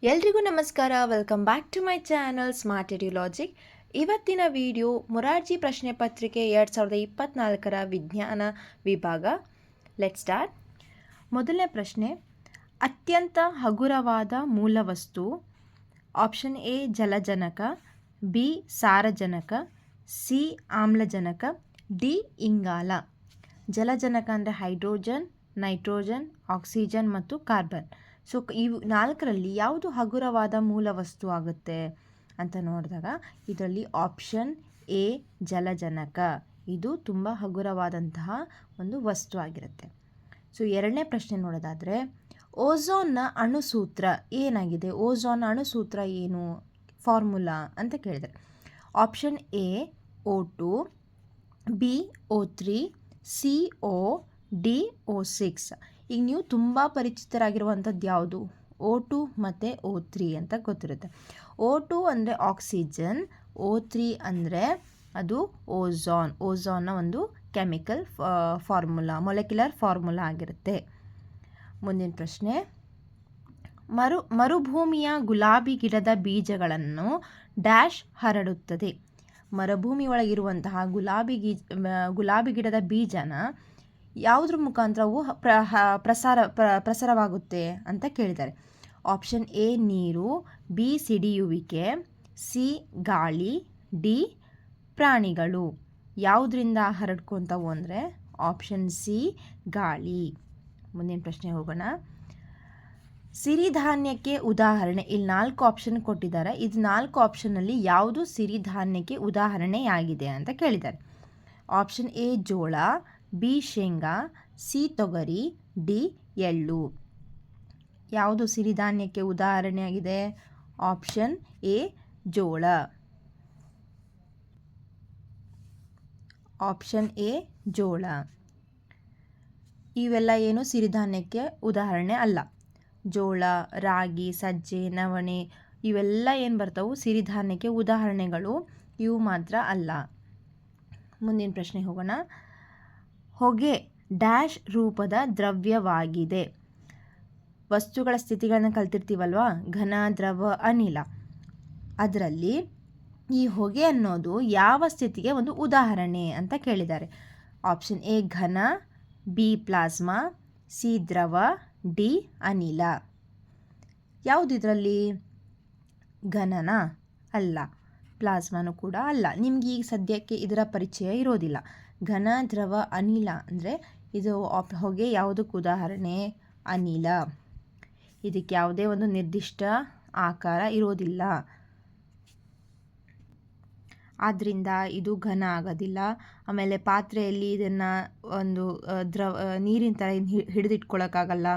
ಎಲ್ರಿಗೂ ನಮಸ್ಕಾರ. Welcome back to my channel smart edulogic. ಇವತ್ತಿನ ವಿಡಿಯೋ ಮೊರಾರ್ಜಿ ಪ್ರಶ್ನೆ ಪತ್ರಿಕೆ 2024ರ ವಿಜ್ಞಾನ ವಿಭಾಗ. Let start. ಮೊದಲನೇ ಪ್ರಶ್ನೆ, ಅತ್ಯಂತ ಹಗುರವಾದ ಮೂಲವಸ್ತು. ಆಪ್ಷನ್ ಎ ಜಲಜನಕ, ಬಿ ಸಾರಜನಕ, ಸಿ ಆಮ್ಲಜನಕ, ಡಿ ಇಂಗಾಲ. ಜಲಜನಕ ಅಂದರೆ ಹೈಡ್ರೋಜನ್, ನೈಟ್ರೋಜನ್, ಆಕ್ಸಿಜನ್ ಮತ್ತು ಕಾರ್ಬನ್. ಸೊ ಇವು ನಾಲ್ಕರಲ್ಲಿ ಯಾವುದು ಹಗುರವಾದ ಮೂಲ ವಸ್ತು ಆಗುತ್ತೆ ಅಂತ ನೋಡಿದಾಗ ಇದರಲ್ಲಿ ಆಪ್ಷನ್ ಎ ಜಲಜನಕ ಇದು ತುಂಬ ಹಗುರವಾದಂತಹ ಒಂದು ವಸ್ತು ಆಗಿರುತ್ತೆ. ಸೊ ಎರಡನೇ ಪ್ರಶ್ನೆ ನೋಡೋದಾದರೆ, ಓಝೋನ್ನ ಅಣುಸೂತ್ರ ಏನಾಗಿದೆ? ಓಝೋನ್ನ ಅಣುಸೂತ್ರ ಏನು, ಫಾರ್ಮುಲಾ ಅಂತ ಕೇಳಿದರೆ option A O2, B O3, C O, D O6. ಈಗ ನೀವು ತುಂಬ ಪರಿಚಿತರಾಗಿರುವಂಥದ್ದು ಯಾವುದು? O2 ಮತ್ತು O3 ಅಂತ ಗೊತ್ತಿರುತ್ತೆ. O2 ಅಂದರೆ ಆಕ್ಸಿಜನ್, O3 ಅಂದರೆ ಅದು ಓಝೋನ್ನ ಒಂದು ಕೆಮಿಕಲ್ ಫಾರ್ಮುಲಾ, ಮೊಲೆಕ್ಯುಲರ್ ಫಾರ್ಮುಲಾ ಆಗಿರುತ್ತೆ. ಮುಂದಿನ ಪ್ರಶ್ನೆ, ಮರುಭೂಮಿಯ ಗುಲಾಬಿ ಗಿಡದ ಬೀಜಗಳನ್ನು ಡ್ಯಾಶ್ ಹರಡುತ್ತದೆ. ಮರುಭೂಮಿ ಒಳಗಿರುವಂತಹ ಗುಲಾಬಿ ಗಿಡದ ಬೀಜನ ಯಾವುದ್ರ ಮುಖಾಂತರವು ಪ್ರಸಾರವಾಗುತ್ತೆ ಅಂತ ಕೇಳಿದ್ದಾರೆ. ಆಪ್ಷನ್ ಎ ನೀರು, ಬಿ ಸಿಡಿಯುವಿಕೆ, ಸಿ ಗಾಳಿ, ಡಿ ಪ್ರಾಣಿಗಳು. ಯಾವುದರಿಂದ ಹರಡ್ಕೊತಾವು ಅಂದರೆ ಆಪ್ಷನ್ ಸಿ ಗಾಳಿ. ಮುಂದಿನ ಪ್ರಶ್ನೆ ಹೋಗೋಣ. ಸಿರಿಧಾನ್ಯಕ್ಕೆ ಉದಾಹರಣೆ. ಇಲ್ಲಿ 4 ಆಪ್ಷನ್ ಕೊಟ್ಟಿದ್ದಾರೆ. ಇದು 4 ಆಪ್ಷನ್ನಲ್ಲಿ ಯಾವುದು ಸಿರಿಧಾನ್ಯಕ್ಕೆ ಉದಾಹರಣೆಯಾಗಿದೆ ಅಂತ ಕೇಳಿದ್ದಾರೆ. ಆಪ್ಷನ್ ಎ ಜೋಳ, ಬಿ ಶೇಂಗಾ, ಸಿ ತೊಗರಿ, ಡಿ ಎಳ್ಳು. ಯಾವುದು ಸಿರಿಧಾನ್ಯಕ್ಕೆ ಉದಾಹರಣೆಯಾಗಿದೆ? ಆಪ್ಷನ್ ಎ ಜೋಳ. ಆಪ್ಷನ್ ಎ ಜೋಳ. ಇವೆಲ್ಲ ಏನು ಸಿರಿಧಾನ್ಯಕ್ಕೆ ಉದಾಹರಣೆ ಅಲ್ಲ. ಜೋಳ, ರಾಗಿ, ಸಜ್ಜೆ, ನವಣೆ ಇವೆಲ್ಲ ಏನು ಬರ್ತಾವು ಸಿರಿಧಾನ್ಯಕ್ಕೆ ಉದಾಹರಣೆಗಳು, ಇವು ಮಾತ್ರ ಅಲ್ಲ. ಮುಂದಿನ ಪ್ರಶ್ನೆ ಹೋಗೋಣ. ಹೊಗೆ ಡ್ಯಾಶ್ ರೂಪದ ದ್ರವ್ಯವಾಗಿದೆ. ವಸ್ತುಗಳ ಸ್ಥಿತಿಗಳನ್ನು ಕಲ್ತಿರ್ತೀವಲ್ವ, ಘನ, ದ್ರವ, ಅನಿಲ. ಅದರಲ್ಲಿ ಈ ಹೊಗೆ ಅನ್ನೋದು ಯಾವ ಸ್ಥಿತಿಗೆ ಒಂದು ಉದಾಹರಣೆ ಅಂತ ಕೇಳಿದ್ದಾರೆ. ಆಪ್ಷನ್ ಎ ಘನ, ಬಿ ಪ್ಲಾಸ್ಮಾ, ಸಿ ದ್ರವ, ಡಿ ಅನಿಲ. ಯಾವುದು ಇದರಲ್ಲಿ? ಘನನ ಅಲ್ಲ, ಪ್ಲಾಸ್ಮಾನು ಕೂಡ ಅಲ್ಲ. ನಿಮ್ಗೆ ಈಗ ಸದ್ಯಕ್ಕೆ ಇದರ ಪರಿಚಯ ಇರೋದಿಲ್ಲ. ಘನ, ದ್ರವ, ಅನಿಲ ಅಂದರೆ ಇದು ಹೊಗೆ ಯಾವುದಕ್ಕೆ ಉದಾಹರಣೆ? ಅನಿಲ. ಇದಕ್ಕೆ ಯಾವುದೇ ಒಂದು ನಿರ್ದಿಷ್ಟ ಆಕಾರ ಇರೋದಿಲ್ಲ, ಆದ್ದರಿಂದ ಇದು ಘನ ಆಗೋದಿಲ್ಲ. ಆಮೇಲೆ ಪಾತ್ರೆಯಲ್ಲಿ ಇದನ್ನು ಒಂದು ನೀರಿನ ಥರ ಹಿಡಿದಿಟ್ಕೊಳ್ಳೋಕ್ಕಾಗಲ್ಲ,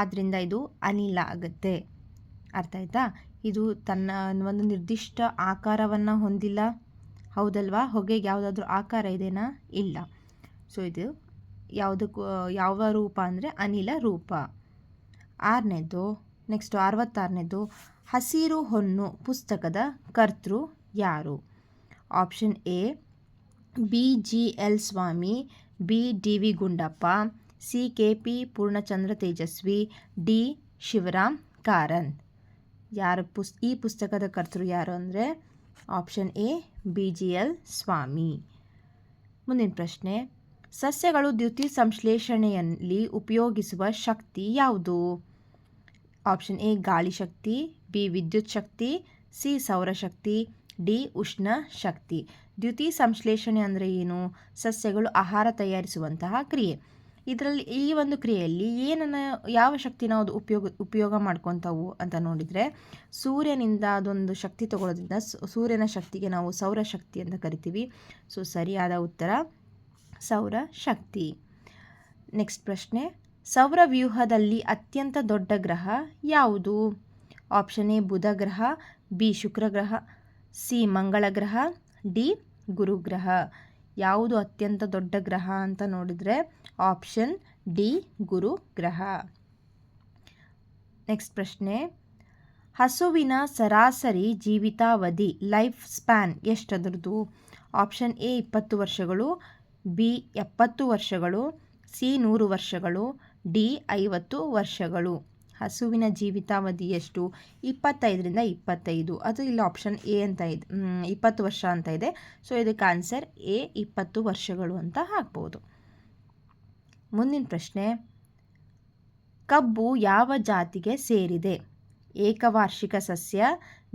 ಆದ್ದರಿಂದ ಇದು ಅನಿಲ ಆಗುತ್ತೆ. ಅರ್ಥ ಆಯ್ತಾ? ಇದು ತನ್ನ ಒಂದು ನಿರ್ದಿಷ್ಟ ಆಕಾರವನ್ನು ಹೊಂದಿಲ್ಲ, ಹೌದಲ್ವಾ? ಹೊಗೆಗೆ ಯಾವುದಾದ್ರೂ ಆಕಾರ ಇದೆನಾ? ಇಲ್ಲ. ಸೊ ಇದು ಯಾವ ರೂಪ ಅಂದರೆ ಅನಿಲ ರೂಪ. 6ನೇದು, ನೆಕ್ಸ್ಟ್ 66ನೇದು, ಹಸಿರು ಹೊನ್ನು ಪುಸ್ತಕದ ಕರ್ತೃ ಯಾರು? Option A B G L Swamy, B D V Gundappa, C K P Poornachandra Tejasvi, D Shivaram Karanth. ಈ ಪುಸ್ತಕದ ಕರ್ತೃ ಯಾರು ಅಂದರೆ option A B G L Swamy. ಮುಂದಿನ ಪ್ರಶ್ನೆ, ಸಸ್ಯಗಳು ದ್ಯುತಿ ಸಂಶ್ಲೇಷಣೆಯಲ್ಲಿ ಉಪಯೋಗಿಸುವ ಶಕ್ತಿ ಯಾವುದು? ಆಪ್ಷನ್ ಎ ಗಾಳಿ ಶಕ್ತಿ, ಬಿ ವಿದ್ಯುತ್ ಶಕ್ತಿ, ಸಿ ಸೌರಶಕ್ತಿ, ಡಿ ಉಷ್ಣ ಶಕ್ತಿ. ದ್ಯುತಿ ಸಂಶ್ಲೇಷಣೆ ಅಂದರೆ ಏನು? ಸಸ್ಯಗಳು ಆಹಾರ ತಯಾರಿಸುವಂತಹ ಕ್ರಿಯೆ. ಇದರಲ್ಲಿ ಈ ಒಂದು ಕ್ರಿಯೆಯಲ್ಲಿ ಯಾವ ಶಕ್ತಿನ ಅದು ಉಪಯೋಗ ಮಾಡ್ಕೊತಾವು ಅಂತ ನೋಡಿದರೆ, ಸೂರ್ಯನಿಂದ ಅದೊಂದು ಶಕ್ತಿ ತಗೊಳ್ಳೋದ್ರಿಂದ ಸೂರ್ಯನ ಶಕ್ತಿಗೆ ನಾವು ಸೌರಶಕ್ತಿ ಅಂತ ಕರಿತೀವಿ. ಸೊ ಸರಿಯಾದ ಉತ್ತರ ಸೌರಶಕ್ತಿ. ನೆಕ್ಸ್ಟ್ ಪ್ರಶ್ನೆ, ಸೌರವ್ಯೂಹದಲ್ಲಿ ಅತ್ಯಂತ ದೊಡ್ಡ ಗ್ರಹ ಯಾವುದು? ಆಪ್ಷನ್ ಎ ಬುಧ ಗ್ರಹ, ಬಿ ಶುಕ್ರ ಗ್ರಹ, ಸಿ ಮಂಗಳ ಗ್ರಹ, ಡಿ ಗುರುಗ್ರಹ. ಯಾವುದು ಅತ್ಯಂತ ದೊಡ್ಡ ಗ್ರಹ ಅಂತ ನೋಡಿದರೆ ಆಪ್ಷನ್ ಡಿ ಗುರು ಗ್ರಹ. ನೆಕ್ಸ್ಟ್ ಪ್ರಶ್ನೆ, ಹಸುವಿನ ಸರಾಸರಿ ಜೀವಿತಾವಧಿ ಲೈಫ್ ಸ್ಪ್ಯಾನ್ ಎಷ್ಟದರದು? ಆಪ್ಷನ್ ಎ 20 ವರ್ಷಗಳು, ಬಿ 70 ವರ್ಷಗಳು, ಸಿ 100 ವರ್ಷಗಳು, ಡಿ 50 ವರ್ಷಗಳು. ಹಸುವಿನ ಜೀವಿತಾವಧಿ ಎಷ್ಟು? 25ರಿಂದ 25. ಅದು ಇಲ್ಲಿ ಆಪ್ಷನ್ ಎ ಅಂತ ಇದೆ, 20 ವರ್ಷ ಅಂತ ಇದೆ. ಸೊ ಇದಕ್ಕೆ ಆನ್ಸರ್ ಎ 20 ವರ್ಷಗಳು ಅಂತ ಹಾಕ್ಬೋದು. ಮುಂದಿನ ಪ್ರಶ್ನೆ, ಕಬ್ಬು ಯಾವ ಜಾತಿಗೆ ಸೇರಿದೆ? ಏಕವಾರ್ಷಿಕ ಸಸ್ಯ,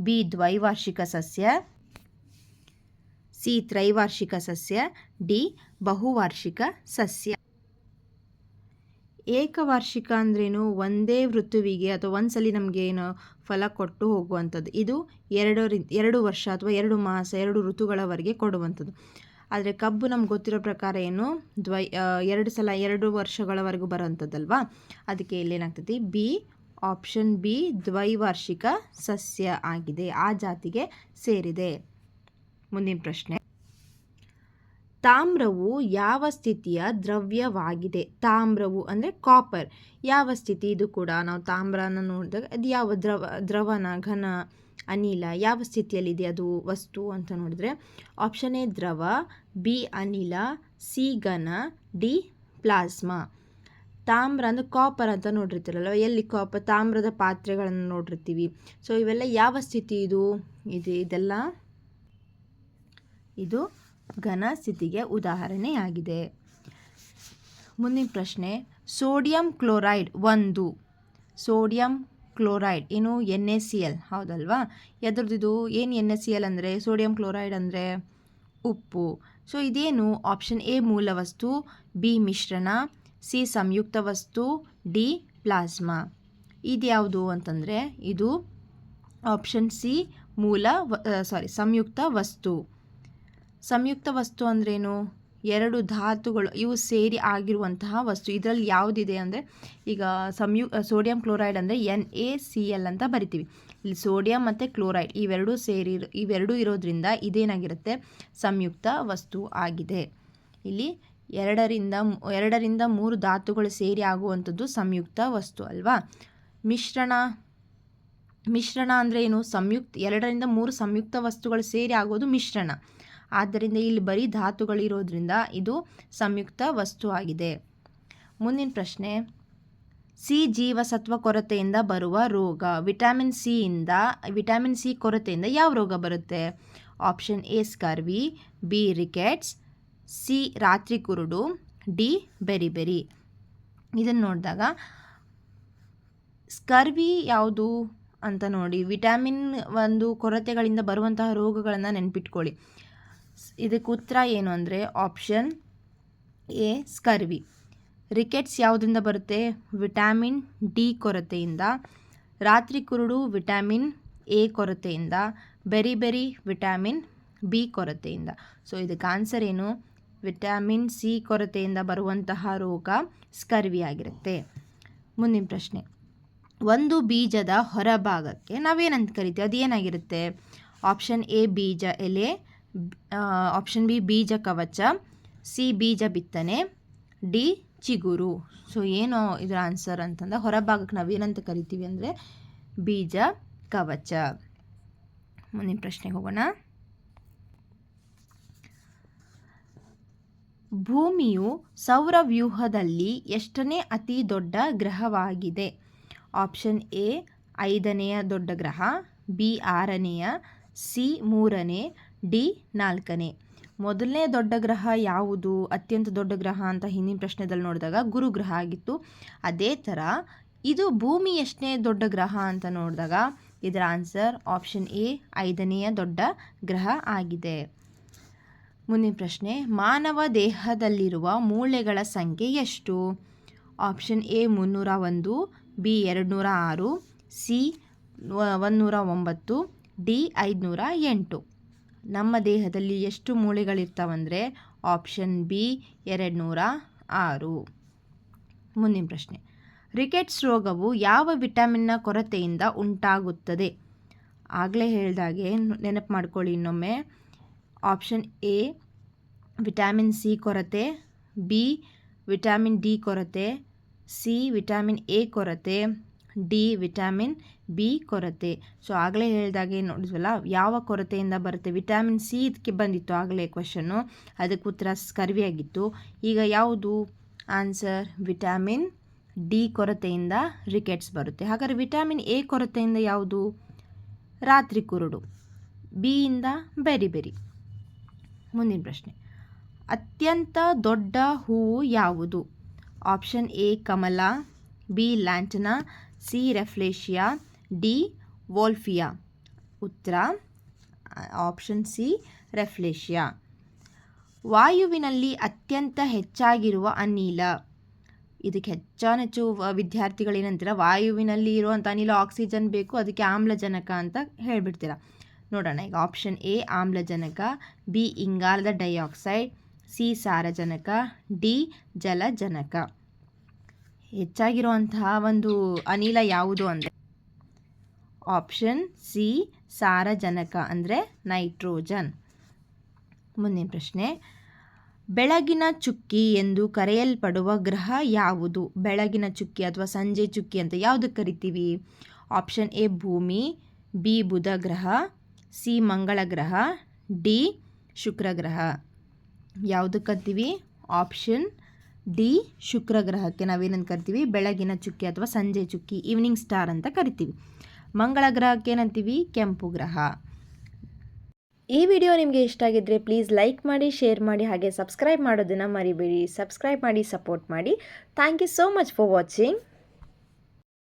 ಬಿ ದ್ವೈವಾರ್ಷಿಕ ಸಸ್ಯ, ಸಿ ತ್ರೈವಾರ್ಷಿಕ ಸಸ್ಯ, ಡಿ ಬಹುವಾರ್ಷಿಕ ಸಸ್ಯ. ಏಕವಾರ್ಷಿಕ ಅಂದ್ರೇನು? ಒಂದೇ ಋತುವಿಗೆ ಅಥವಾ ಒಂದ್ಸಲಿ ನಮಗೆ ಏನು ಫಲ ಕೊಟ್ಟು ಹೋಗುವಂಥದ್ದು. ಇದು 2 ವರ್ಷ ಅಥವಾ 2 ಮಾಸ 2 ಋತುಗಳವರೆಗೆ ಕೊಡುವಂಥದ್ದು. ಆದರೆ ಕಬ್ಬು ನಮ್ಗೆ ಗೊತ್ತಿರೋ ಪ್ರಕಾರ ಏನು 2 ವರ್ಷಗಳವರೆಗೂ ಬರೋವಂಥದ್ದಲ್ವಾ. ಅದಕ್ಕೆ ಇಲ್ಲೇನಾಗ್ತೈತಿ, ಬಿ ಆಪ್ಷನ್ ಬಿ ದ್ವೈವಾರ್ಷಿಕ ಸಸ್ಯ ಆಗಿದೆ, ಆ ಜಾತಿಗೆ ಸೇರಿದೆ. ಮುಂದಿನ ಪ್ರಶ್ನೆ, ತಾಮ್ರವು ಯಾವ ಸ್ಥಿತಿಯ ದ್ರವ್ಯವಾಗಿದೆ? ತಾಮ್ರವು ಅಂದರೆ ಕಾಪರ್ ಯಾವ ಸ್ಥಿತಿ? ಇದು ಕೂಡ ನಾವು ತಾಮ್ರನ ನೋಡಿದಾಗ ಅದು ಯಾವ ದ್ರವನ, ಘನ, ಅನಿಲ, ಯಾವ ಸ್ಥಿತಿಯಲ್ಲಿದೆ ಅದು ವಸ್ತು ಅಂತ ನೋಡಿದ್ರೆ ಆಪ್ಷನ್ ಎ ದ್ರವ, ಬಿ ಅನಿಲ, ಸಿ ಘನ, ಡಿ ಪ್ಲಾಸ್ಮಾ. ತಾಮ್ರ ಅಂದರೆ ಕಾಪರ್ ಅಂತ ನೋಡಿರ್ತೀರಲ್ವ, ಎಲ್ಲಿ ಕಾಪರ್ ತಾಮ್ರದ ಪಾತ್ರೆಗಳನ್ನು ನೋಡಿರ್ತೀವಿ. ಸೊ ಇವೆಲ್ಲ ಯಾವ ಸ್ಥಿತಿ? ಇದೆಲ್ಲ ಇದು ಘನ ಸ್ಥಿತಿಗೆ ಉದಾಹರಣೆಯಾಗಿದೆ. ಮುಂದಿನ ಪ್ರಶ್ನೆ, ಸೋಡಿಯಂ ಕ್ಲೋರೈಡ್ ಸೋಡಿಯಂ ಕ್ಲೋರೈಡ್ ಏನು NaCl ಹೌದಲ್ವಾ? ಎದ್ರದ್ದು ಏನು NaCl ಅಂದರೆ ಸೋಡಿಯಂ ಕ್ಲೋರೈಡ್ ಅಂದರೆ ಉಪ್ಪು. ಸೊ ಇದೇನು? ಆಪ್ಷನ್ ಎ ಮೂಲ ವಸ್ತು, ಬಿ ಮಿಶ್ರಣ, ಸಿ ಸಂಯುಕ್ತ ವಸ್ತು, ಡಿ ಪ್ಲಾಸ್ಮಾ. ಇದ್ಯಾವುದು ಅಂತಂದರೆ ಇದು ಆಪ್ಷನ್ ಸಿ ಸಂಯುಕ್ತ ವಸ್ತು. ಸಂಯುಕ್ತ ವಸ್ತು ಅಂದ್ರೇನು? 2 ಧಾತುಗಳು ಇವು ಸೇರಿ ಆಗಿರುವಂತಹ ವಸ್ತು. ಇದರಲ್ಲಿ ಯಾವುದಿದೆ ಅಂದರೆ ಈಗ ಸೋಡಿಯಂ ಕ್ಲೋರೈಡ್ ಅಂದರೆ NaCl ಅಂತ ಬರಿತೀವಿ. ಇಲ್ಲಿ ಸೋಡಿಯಂ ಮತ್ತು ಕ್ಲೋರೈಡ್ ಇವೆರಡೂ ಇರೋದ್ರಿಂದ ಇದೇನಾಗಿರುತ್ತೆ? ಸಂಯುಕ್ತ ವಸ್ತು ಆಗಿದೆ. ಇಲ್ಲಿ 2ರಿಂದ 3 ಧಾತುಗಳು ಸೇರಿ ಆಗುವಂಥದ್ದು ಸಂಯುಕ್ತ ವಸ್ತು ಅಲ್ವಾ. ಮಿಶ್ರಣ ಅಂದರೆ ಏನು? 2ರಿಂದ 3 ಸಂಯುಕ್ತ ವಸ್ತುಗಳು ಸೇರಿ ಆಗೋದು ಮಿಶ್ರಣ. ಆದ್ದರಿಂದ ಇಲ್ಲಿ ಬರೀ ಧಾತುಗಳಿರೋದ್ರಿಂದ ಇದು ಸಂಯುಕ್ತ ವಸ್ತು ಆಗಿದೆ. ಮುಂದಿನ ಪ್ರಶ್ನೆ, ಸಿ ಜೀವಸತ್ವ ಕೊರತೆಯಿಂದ ಬರುವ ರೋಗ. ವಿಟಮಿನ್ ಸಿ ಕೊರತೆಯಿಂದ ಯಾವ ರೋಗ ಬರುತ್ತೆ? Option A scurvy, B rickets, C ರಾತ್ರಿ ಕುರುಡು, ಡಿ ಬೆರಿಬೆರಿ. ಇದನ್ನು ನೋಡಿದಾಗ ಸ್ಕರ್ವಿ ಯಾವುದು ಅಂತ ನೋಡಿ, ವಿಟಮಿನ್ ಕೊರತೆಗಳಿಂದ ಬರುವಂತಹ ರೋಗಗಳನ್ನು ನೆನ್ಪಿಟ್ಕೊಳ್ಳಿ. ಇದಕ್ಕೆ ಉತ್ತರ ಏನು ಅಂದರೆ ಆಪ್ಷನ್ ಎ ಸ್ಕರ್ವಿ. ರಿಕೆಟ್ಸ್ ಯಾವುದರಿಂದ ಬರುತ್ತೆ? ವಿಟಮಿನ್ ಡಿ ಕೊರತೆಯಿಂದ. ರಾತ್ರಿ ಕುರುಡು ವಿಟಮಿನ್ ಎ ಕೊರತೆಯಿಂದ. ಬೆರಿಬೆರಿ ವಿಟಮಿನ್ ಬಿ ಕೊರತೆಯಿಂದ. ಸೊ ಇದಕ್ಕೆ ಆನ್ಸರ್ ಏನು? ವಿಟಮಿನ್ ಸಿ ಕೊರತೆಯಿಂದ ಬರುವಂತಹ ರೋಗ ಸ್ಕರ್ವಿ ಆಗಿರುತ್ತೆ. ಮುಂದಿನ ಪ್ರಶ್ನೆ, ಒಂದು ಬೀಜದ ಹೊರಭಾಗಕ್ಕೆ ನಾವೇನಂತ ಕರಿತೀವಿ? ಅದು ಏನಾಗಿರುತ್ತೆ? ಆಪ್ಷನ್ ಎ ಬೀಜ ಎಲೆ, ಆಪ್ಷನ್ ಬಿ ಬೀಜ ಕವಚ, ಸಿ ಬೀಜ ಬಿತ್ತನೆ, ಡಿ ಚಿಗುರು. ಸೊ ಏನು ಇದರ ಆನ್ಸರ್ ಅಂತಂದ್ರೆ ಹೊರಭಾಗಕ್ಕೆ ನಾವೇನಂತ ಕರಿತೀವಿ ಅಂದರೆ ಬೀಜ ಕವಚ. ಮುಂದಿನ ಪ್ರಶ್ನೆಗೆ ಹೋಗೋಣ. ಭೂಮಿಯು ಸೌರವ್ಯೂಹದಲ್ಲಿ ಎಷ್ಟನೇ ಅತಿ ದೊಡ್ಡ ಗ್ರಹವಾಗಿದೆ? ಆಪ್ಷನ್ ಎ 5ನೇ ದೊಡ್ಡ ಗ್ರಹ, ಬಿ 6ನೇ, ಸಿ 3ನೇ, ಡಿ 4ನೇ. ಮೊದಲನೇ ದೊಡ್ಡ ಗ್ರಹ ಯಾವುದು? ಅತ್ಯಂತ ದೊಡ್ಡ ಗ್ರಹ ಅಂತ ಹಿಂದಿನ ಪ್ರಶ್ನೆದಲ್ಲಿ ನೋಡಿದಾಗ ಗುರು ಗ್ರಹ ಆಗಿತ್ತು. ಅದೇ ಥರ ಇದು ಭೂಮಿ ಎಷ್ಟನೇ ದೊಡ್ಡ ಗ್ರಹ ಅಂತ ನೋಡಿದಾಗ ಇದರ ಆನ್ಸರ್ ಆಪ್ಷನ್ ಎ 5ನೇ ದೊಡ್ಡ ಗ್ರಹ ಆಗಿದೆ. ಮುಂದಿನ ಪ್ರಶ್ನೆ, ಮಾನವ ದೇಹದಲ್ಲಿರುವ ಮೂಳೆಗಳ ಸಂಖ್ಯೆ ಎಷ್ಟು? Option A 301, B 206, C 109, D 508. ನಮ್ಮ ದೇಹದಲ್ಲಿ ಎಷ್ಟು ಮೂಳೆಗಳಿರ್ತಾವಂದರೆ ಆಪ್ಷನ್ ಬಿ 206. ಮುಂದಿನ ಪ್ರಶ್ನೆ, ರಿಕೆಟ್ಸ್ ರೋಗವು ಯಾವ ವಿಟಮಿನ್ನ ಕೊರತೆಯಿಂದ ಉಂಟಾಗುತ್ತದೆ? ಆಗಲೇ ಹೇಳಿದಾಗೆ ನೆನಪು ಮಾಡ್ಕೊಳ್ಳಿ ಇನ್ನೊಮ್ಮೆ. ಆಪ್ಷನ್ ಎ ವಿಟಮಿನ್ ಸಿ ಕೊರತೆ, ಬಿ ವಿಟಮಿನ್ ಡಿ ಕೊರತೆ, ಸಿ ವಿಟಮಿನ್ ಎ ಕೊರತೆ, ಡಿ ವಿಟಮಿನ್ ಬಿ ಕೊರತೆ. ಸೊ ಆಗಲೇ ಹೇಳಿದಾಗೆ ನೋಡಿದ್ವಲ್ಲ ಯಾವ ಕೊರತೆಯಿಂದ ಬರುತ್ತೆ? ವಿಟಮಿನ್ ಸಿ ಇದಕ್ಕೆ ಬಂದಿತ್ತು ಆಗಲೇ ಕ್ವಶನ್ನು, ಅದಕ್ಕೆ ಉತ್ತರ ಸ್ಕರ್ವಿ ಆಗಿತ್ತು. ಈಗ ಯಾವುದು ಆನ್ಸರ್? ವಿಟಮಿನ್ ಡಿ ಕೊರತೆಯಿಂದ ರಿಕೆಟ್ಸ್ ಬರುತ್ತೆ. ಹಾಗಾದರೆ ವಿಟಮಿನ್ ಎ ಕೊರತೆಯಿಂದ ಯಾವುದು? ರಾತ್ರಿ ಕುರುಡು. ಬಿಯಿಂದ ಬೆರಿ ಬೆರಿ. ಮುಂದಿನ ಪ್ರಶ್ನೆ, ಅತ್ಯಂತ ದೊಡ್ಡ ಹೂವು ಯಾವುದು? ಆಪ್ಷನ್ ಎ ಕಮಲ, B lantana, C rafflesia, D wolffia. ಉತ್ತರ ಆಪ್ಷನ್ ಸಿ ರೆಫ್ಲೇಷಿಯಾ. ವಾಯುವಿನಲ್ಲಿ ಅತ್ಯಂತ ಹೆಚ್ಚಾಗಿರುವ ಅನಿಲ. ಇದಕ್ಕೆ ಹೆಚ್ಚಾನೆಚ್ಚು ವಿದ್ಯಾರ್ಥಿಗಳೇನಂತೀರ, ವಾಯುವಿನಲ್ಲಿ ಇರುವಂಥ ಅನಿಲ ಆಕ್ಸಿಜನ್ ಬೇಕು, ಅದಕ್ಕೆ ಆಮ್ಲಜನಕ ಅಂತ ಹೇಳಿಬಿಡ್ತೀರ. ನೋಡೋಣ ಈಗ. ಆಪ್ಷನ್ ಎ ಆಮ್ಲಜನಕ, ಬಿ ಇಂಗಾಲದ ಡೈಆಕ್ಸೈಡ್, ಸಿ ಸಾರಜನಕ, ಡಿ ಜಲಜನಕ. ಹೆಚ್ಚಾಗಿರುವಂತಹ ಒಂದು ಅನಿಲ ಯಾವುದು ಅಂದರೆ ಆಪ್ಷನ್ ಸಿ ಸಾರಜನಕ ಅಂದರೆ ನೈಟ್ರೋಜನ್. ಮುಂದಿನ ಪ್ರಶ್ನೆ, ಬೆಳಗಿನ ಚುಕ್ಕಿ ಎಂದು ಕರೆಯಲ್ಪಡುವ ಗ್ರಹ ಯಾವುದು? ಬೆಳಗಿನ ಚುಕ್ಕಿ ಅಥವಾ ಸಂಜೆ ಚುಕ್ಕಿ ಅಂತ ಯಾವುದಕ್ಕೆ ಕರಿತೀವಿ? ಆಪ್ಷನ್ ಎ ಭೂಮಿ, ಬಿ ಬುಧ ಗ್ರಹ, ಸಿ ಮಂಗಳ ಗ್ರಹ, ಡಿ ಶುಕ್ರ ಗ್ರಹ. ಯಾವುದಕ್ಕೆ ಕರಿತೀವಿ? ಆಪ್ಷನ್ ಡಿ ಶುಕ್ರ ಗ್ರಹಕ್ಕೆ ನಾವೇನಂತ ಕರಿತೀವಿ? ಬೆಳಗಿನ ಚುಕ್ಕಿ ಅಥವಾ ಸಂಜೆ ಚುಕ್ಕಿ, ಈವ್ನಿಂಗ್ ಸ್ಟಾರ್ ಅಂತ ಕರಿತೀವಿ. ಮಂಗಳ ಗ್ರಹಕ್ಕೆ ಏನಂತೀವಿ? ಕೆಂಪು ಗ್ರಹ. ಈ ವಿಡಿಯೋ ನಿಮಗೆ ಇಷ್ಟ ಆಗಿದ್ದರೆ ಪ್ಲೀಸ್ ಲೈಕ್ ಮಾಡಿ, ಶೇರ್ ಮಾಡಿ, ಹಾಗೆ ಸಬ್ಸ್ಕ್ರೈಬ್ ಮಾಡೋದನ್ನು ಮರಿಬೇಡಿ. ಸಬ್ಸ್ಕ್ರೈಬ್ ಮಾಡಿ, ಸಪೋರ್ಟ್ ಮಾಡಿ. Thank you so much for watching.